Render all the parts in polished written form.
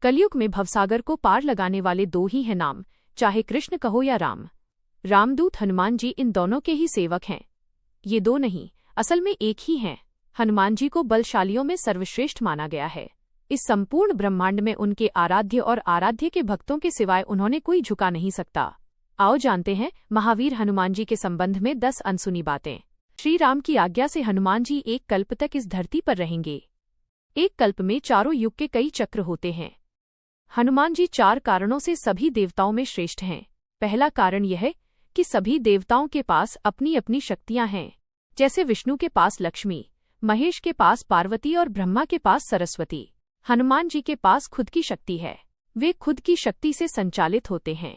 कलयुग में भवसागर को पार लगाने वाले दो ही हैं नाम, चाहे कृष्ण कहो या राम। रामदूत हनुमान जी इन दोनों के ही सेवक हैं। ये दो नहीं, असल में एक ही हैं। हनुमान जी को बलशालियों में सर्वश्रेष्ठ माना गया है। इस संपूर्ण ब्रह्मांड में उनके आराध्य और आराध्य के भक्तों के सिवाय उन्होंने कोई झुका नहीं सकता। आओ जानते हैं महावीर हनुमान जी के संबंध में 10 अनसुनी बातें। श्री राम की आज्ञा से हनुमान जी एक कल्प तक इस धरती पर रहेंगे। एक कल्प में चारों युग के कई चक्र होते हैं। हनुमान जी 4 कारणों से सभी देवताओं में श्रेष्ठ हैं। पहला कारण यह है कि सभी देवताओं के पास अपनी अपनी शक्तियां हैं। जैसे विष्णु के पास लक्ष्मी, महेश के पास पार्वती और ब्रह्मा के पास सरस्वती, हनुमान जी के पास खुद की शक्ति है। वे खुद की शक्ति से संचालित होते हैं।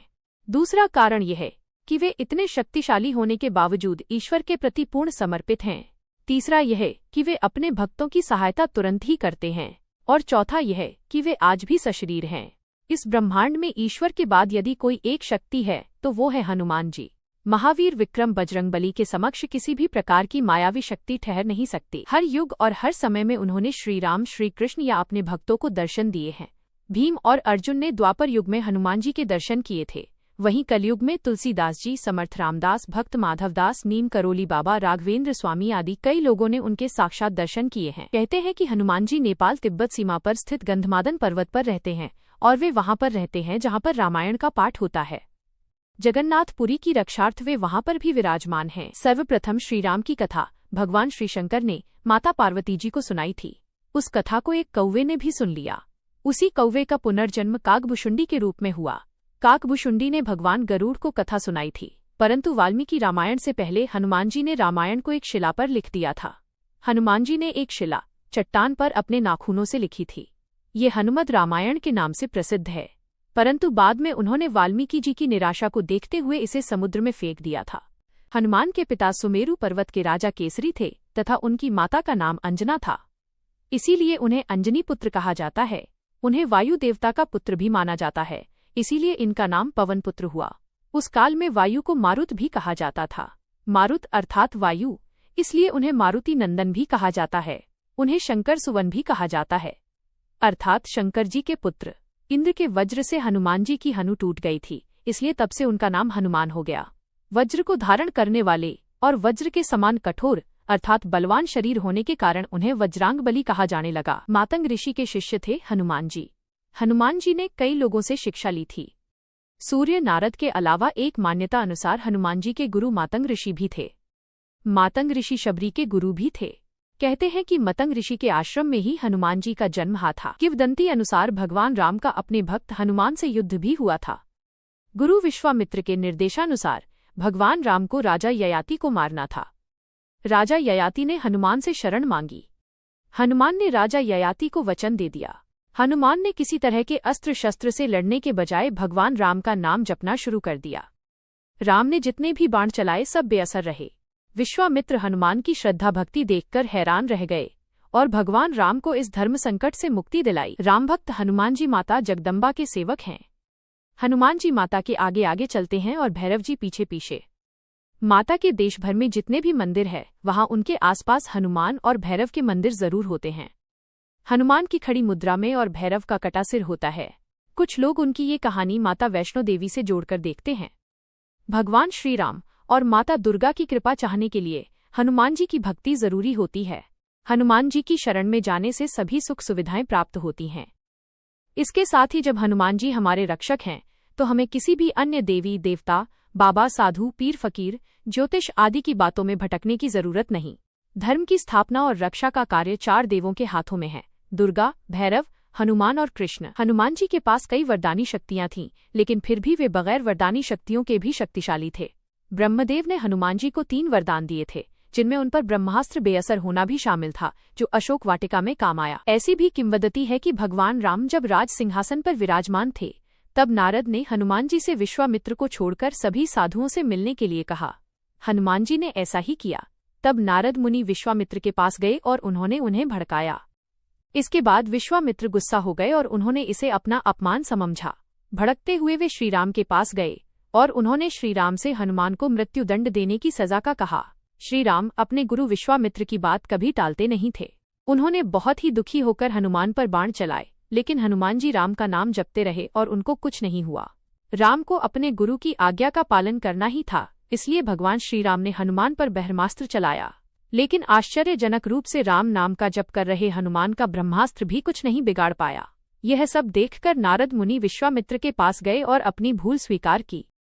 दूसरा कारण यह है कि वे इतने शक्तिशाली होने के बावजूद ईश्वर के प्रति पूर्ण समर्पित हैं। तीसरा यह है कि वे अपने भक्तों की सहायता तुरंत ही करते हैं। और चौथा यह है कि वे आज भी सशरीर हैं। इस ब्रह्मांड में ईश्वर के बाद यदि कोई एक शक्ति है तो वो है हनुमान जी। महावीर विक्रम बजरंगबली के समक्ष किसी भी प्रकार की मायावी शक्ति ठहर नहीं सकती। हर युग और हर समय में उन्होंने श्री राम, श्री कृष्ण या अपने भक्तों को दर्शन दिए हैं। भीम और अर्जुन ने द्वापर युग में हनुमान जी के दर्शन किए थे। वहीं कलयुग में तुलसीदास जी, समर्थ रामदास, भक्त माधवदास, नीम करोली बाबा, राघवेंद्र स्वामी आदि कई लोगों ने उनके साक्षात दर्शन किए हैं। कहते हैं कि हनुमान जी नेपाल तिब्बत सीमा पर स्थित गंधमादन पर्वत पर रहते हैं और वे वहां पर रहते हैं जहां पर रामायण का पाठ होता है। जगन्नाथपुरी की रक्षार्थ वे वहां पर भी विराजमान हैं। सर्वप्रथम श्रीराम की कथा भगवान श्री शंकर ने माता पार्वती जी को सुनाई थी। उस कथा को एक कौवे ने भी सुन लिया। उसी कौवे का पुनर्जन्म काकभुशुंडी के रूप में हुआ। काकभुशुंडी ने भगवान गरुड़ को कथा सुनाई थी, परंतु वाल्मीकि रामायण से पहले हनुमान जी ने रामायण को एक शिला पर लिख दिया था। हनुमान जी ने एक शिला चट्टान पर अपने नाखूनों से लिखी थी। ये हनुमद रामायण के नाम से प्रसिद्ध है, परंतु बाद में उन्होंने वाल्मीकि जी की निराशा को देखते हुए इसे समुद्र में फेंक दिया था। हनुमान के पिता सुमेरु पर्वत के राजा केसरी थे तथा उनकी माता का नाम अंजना था। इसीलिए उन्हें अंजनी पुत्र कहा जाता है। उन्हें वायु देवता का पुत्र भी माना जाता है, इसीलिए इनका नाम पवन पुत्र हुआ। उस काल में वायु को मारुत भी कहा जाता था। मारुत अर्थात वायु, इसलिए उन्हें मारुति नंदन भी कहा जाता है। उन्हें शंकर सुवन भी कहा जाता है, अर्थात शंकर जी के पुत्र। इंद्र के वज्र से हनुमान जी की हनु टूट गई थी, इसलिए तब से उनका नाम हनुमान हो गया। वज्र को धारण करने वाले और वज्र के समान कठोर अर्थात बलवान शरीर होने के कारण उन्हें वज्रांगबली कहा जाने लगा। मातंग ऋषि के शिष्य थे हनुमान जी। हनुमान जी ने कई लोगों से शिक्षा ली थी। सूर्य, नारद के अलावा एक मान्यता अनुसार हनुमान जी के गुरु मातंग ऋषि भी थे। मातंग ऋषि शबरी के गुरु भी थे। कहते हैं कि मतंग ऋषि के आश्रम में ही हनुमान जी का जन्म हुआ था। किंवदंती अनुसार भगवान राम का अपने भक्त हनुमान से युद्ध भी हुआ था। गुरु विश्वामित्र के निर्देशानुसार भगवान राम को राजा ययाति को मारना था। राजा ययाति ने हनुमान से शरण मांगी। हनुमान ने राजा ययाति को वचन दे दिया। हनुमान ने किसी तरह के अस्त्र शस्त्र से लड़ने के बजाय भगवान राम का नाम जपना शुरू कर दिया। राम ने जितने भी बाण चलाए सब बेअसर रहे। विश्वामित्र हनुमान की श्रद्धा भक्ति देखकर हैरान रह गए और भगवान राम को इस धर्म संकट से मुक्ति दिलाई। राम भक्त हनुमान जी माता जगदम्बा के सेवक हैं। हनुमान जी माता के आगे आगे चलते हैं और भैरव जी पीछे पीछे। माता के देश भर में जितने भी मंदिर है वहां उनके आसपास हनुमान और भैरव के मंदिर जरूर होते हैं। हनुमान की खड़ी मुद्रा में और भैरव का कटा सिर होता है। कुछ लोग उनकी ये कहानी माता वैष्णो देवी से जोड़कर देखते हैं। भगवान श्री राम और माता दुर्गा की कृपा चाहने के लिए हनुमान जी की भक्ति जरूरी होती है। हनुमान जी की शरण में जाने से सभी सुख सुविधाएं प्राप्त होती हैं। इसके साथ ही जब हनुमान जी हमारे रक्षक हैं तो हमें किसी भी अन्य देवी देवता, बाबा, साधु, पीर, फकीर, ज्योतिष आदि की बातों में भटकने की जरूरत नहीं। धर्म की स्थापना और रक्षा का कार्य 4 देवों के हाथों में है, दुर्गा, भैरव, हनुमान और कृष्ण। हनुमान जी के पास कई वरदानी शक्तियां थीं, लेकिन फिर भी वे बगैर वरदानी शक्तियों के भी शक्तिशाली थे। ब्रह्मदेव ने हनुमान जी को 3 वरदान दिए थे, जिनमें उन पर ब्रह्मास्त्र बेअसर होना भी शामिल था, जो अशोक वाटिका में काम आया। ऐसी भी किंवदंती है कि भगवान राम जब राज सिंहासन पर विराजमान थे तब नारद ने हनुमान जी से विश्वामित्र को छोड़कर सभी साधुओं से मिलने के लिए कहा। हनुमान जी ने ऐसा ही किया। तब नारद मुनि विश्वामित्र के पास गए और उन्होंने उन्हें भड़काया। इसके बाद विश्वामित्र गुस्सा हो गए और उन्होंने इसे अपना अपमान समझा। भड़कते हुए वे श्रीराम के पास गए और उन्होंने श्रीराम से हनुमान को मृत्युदंड देने की सजा का कहा। श्रीराम अपने गुरु विश्वामित्र की बात कभी टालते नहीं थे। उन्होंने बहुत ही दुखी होकर हनुमान पर बाण चलाए लेकिन हनुमान जी राम का नाम जपते रहे और उनको कुछ नहीं हुआ। राम को अपने गुरु की आज्ञा का पालन करना ही था, इसलिए भगवान श्री राम ने हनुमान पर ब्रह्मास्त्र चलाया। लेकिन आश्चर्यजनक रूप से राम नाम का जप कर रहे हनुमान का ब्रह्मास्त्र भी कुछ नहीं बिगाड़ पाया। यह सब देखकर नारद मुनि विश्वामित्र के पास गए और अपनी भूल स्वीकार की।